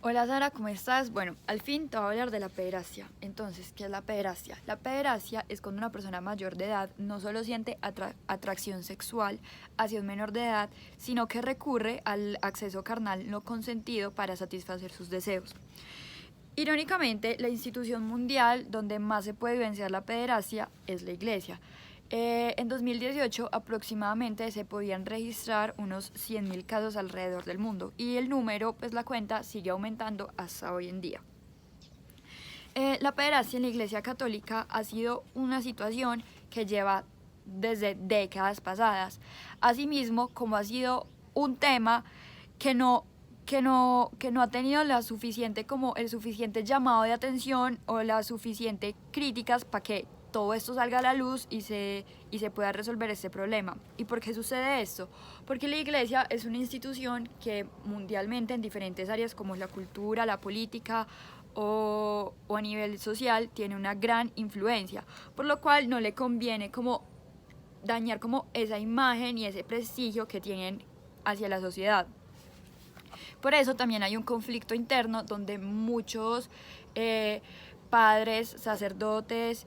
Hola Sara, ¿cómo estás? Bueno, al fin te voy a hablar de la pederastia. Entonces, ¿qué es la pederastia? La pederastia es cuando una persona mayor de edad no solo siente atracción sexual hacia un menor de edad, sino que recurre al acceso carnal no consentido para satisfacer sus deseos. Irónicamente, la institución mundial donde más se puede vivenciar la pederastia es la iglesia. En 2018 aproximadamente se podían registrar unos 100.000 casos alrededor del mundo y el número, pues la cuenta sigue aumentando hasta hoy en día. La pederastia en la iglesia católica ha sido una situación que lleva desde décadas pasadas, asimismo como ha sido un tema que no ha tenido la suficiente como el suficiente llamado de atención o las suficiente críticas para que todo esto salga a la luz y se pueda resolver este problema. ¿Y por qué sucede esto? Porque la iglesia es una institución que mundialmente en diferentes áreas como la cultura, la política o a nivel social tiene una gran influencia, por lo cual no le conviene como dañar como esa imagen y ese prestigio que tienen hacia la sociedad. Por eso también hay un conflicto interno donde muchos padres, sacerdotes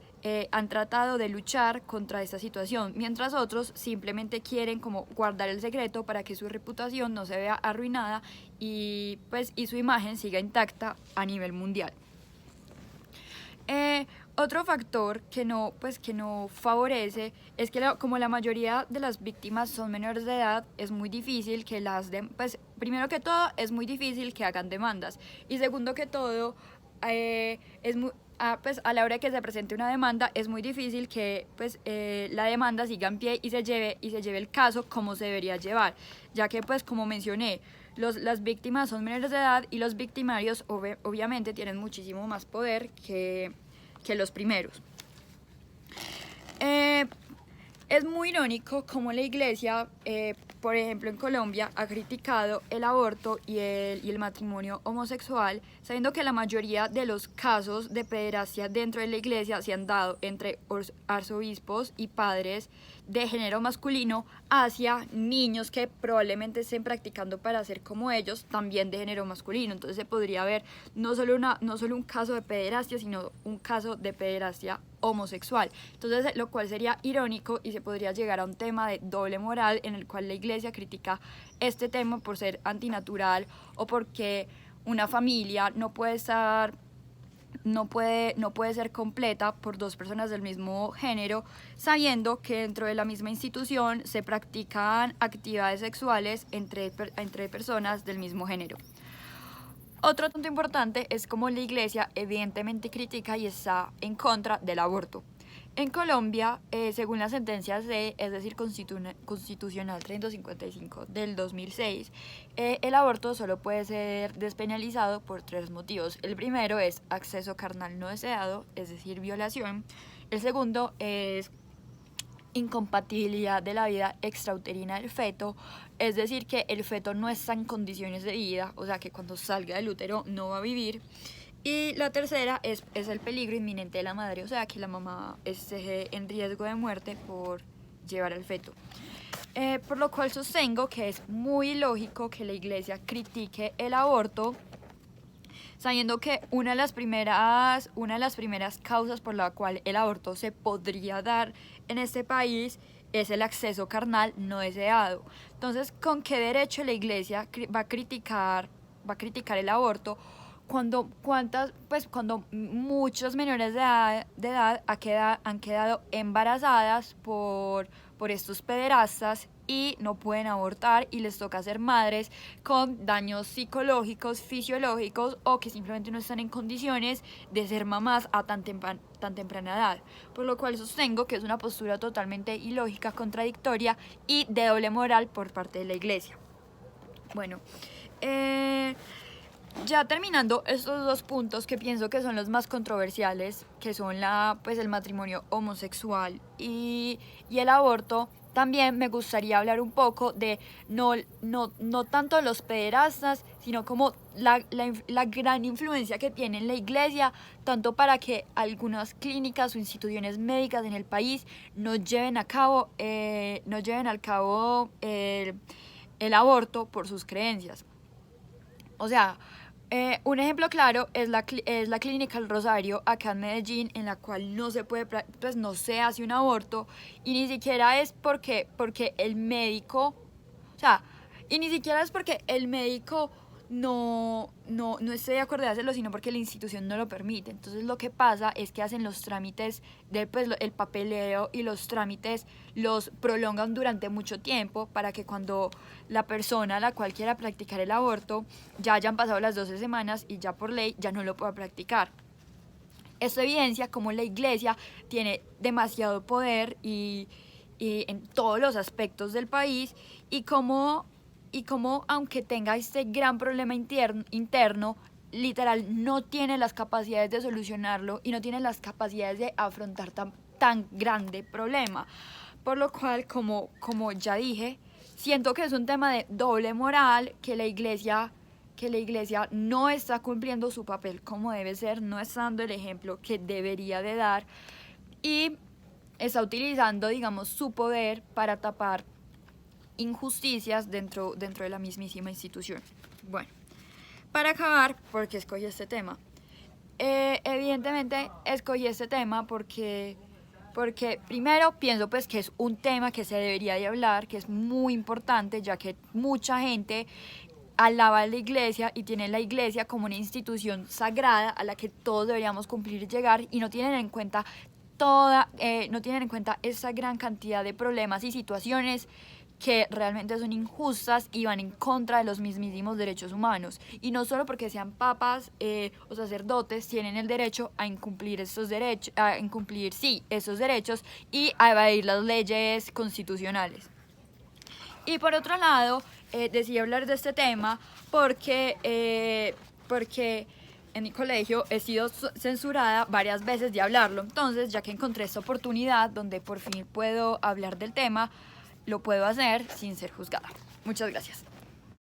han tratado de luchar contra esta situación, mientras otros simplemente quieren como guardar el secreto para que su reputación no se vea arruinada y su imagen siga intacta a nivel mundial. Otro factor que no favorece es que como la mayoría de las víctimas son menores de edad, es muy difícil que primero que todo, es muy difícil que hagan demandas. Y segundo que todo, a la hora que se presente una demanda, es muy difícil que la demanda siga en pie y se lleve el caso como se debería llevar. Ya que, como mencioné, las víctimas son menores de edad y los victimarios obviamente tienen muchísimo más poder que los primeros. Es muy irónico cómo la iglesia, por ejemplo en Colombia, ha criticado el aborto y el matrimonio homosexual, sabiendo que la mayoría de los casos de pederastia dentro de la iglesia se han dado entre arzobispos y padres de género masculino hacia niños que probablemente estén practicando para ser como ellos, también de género masculino. Entonces se podría ver no solo un caso de pederastia, sino un caso de pederastia homosexual. Entonces, lo cual sería irónico y se podría llegar a un tema de doble moral en el cual la iglesia critica este tema por ser antinatural o porque una familia no puede ser completa por dos personas del mismo género, sabiendo que dentro de la misma institución se practican actividades sexuales entre personas del mismo género. Otro punto importante es cómo la iglesia evidentemente critica y está en contra del aborto. En Colombia, según la sentencia C, es decir, Constitucional 355 del 2006, el aborto solo puede ser despenalizado por tres motivos. El primero es acceso carnal no deseado, es decir, violación. El segundo es incompatibilidad de la vida extrauterina del feto, es decir, que el feto no está en condiciones de vida, o sea que cuando salga del útero no va a vivir. Y la tercera es el peligro inminente de la madre, o sea que la mamá esté en riesgo de muerte por llevar al feto. Por lo cual sostengo que es muy lógico que la iglesia critique el aborto, sabiendo que una de las primeras causas por la cual el aborto se podría dar en este país es el acceso carnal no deseado. Entonces, ¿con qué derecho la iglesia va a criticar el aborto cuando muchos menores de edad han quedado embarazadas por estos pederastas y no pueden abortar y les toca ser madres con daños psicológicos, fisiológicos o que simplemente no están en condiciones de ser mamás a tan temprana edad? Por lo cual sostengo que es una postura totalmente ilógica, contradictoria y de doble moral por parte de la iglesia. Bueno, ya terminando estos dos puntos que pienso que son los más controversiales, que son el matrimonio homosexual y el aborto, también me gustaría hablar un poco de no tanto los pederastas, sino como la gran influencia que tiene en la iglesia, tanto para que algunas clínicas o instituciones médicas en el país no lleven al cabo el aborto por sus creencias. O sea, Un ejemplo claro es es la Clínica El Rosario acá en Medellín, en la cual no se puede, pues no se hace un aborto, y ni siquiera es porque el médico, o sea, y ni siquiera es porque el médico no esté de acuerdo de hacerlo, sino porque la institución no lo permite. Entonces lo que pasa es que hacen los trámites, el papeleo y los trámites los prolongan durante mucho tiempo para que cuando la persona a la cual quiera practicar el aborto ya hayan pasado las 12 semanas y ya por ley ya no lo pueda practicar. Esto evidencia cómo la iglesia tiene demasiado poder y en todos los aspectos del país y cómo aunque tenga este gran problema interno, literal no tiene las capacidades de solucionarlo y no tiene las capacidades de afrontar tan grande problema. Por lo cual, como ya dije, siento que es un tema de doble moral, que la iglesia no está cumpliendo su papel como debe ser, no está dando el ejemplo que debería de dar y está utilizando, digamos, su poder para tapar injusticias dentro de la mismísima institución. Bueno, para acabar, ¿por qué escogí este tema? Evidentemente escogí este tema porque primero pienso pues que es un tema que se debería de hablar, que es muy importante, ya que mucha gente alaba a la iglesia y tiene la iglesia como una institución sagrada a la que todos deberíamos cumplir y llegar, y no tienen en cuenta no tienen en cuenta esa gran cantidad de problemas y situaciones que realmente son injustas y van en contra de los mismísimos derechos humanos. Y no solo porque sean papas o sacerdotes tienen el derecho a incumplir esos derechos, esos derechos y a evadir las leyes constitucionales. Y por otro lado, decidí hablar de este tema porque en mi colegio he sido censurada varias veces de hablarlo. Entonces, ya que encontré esta oportunidad donde por fin puedo hablar del tema, lo puedo hacer sin ser juzgada. Muchas gracias.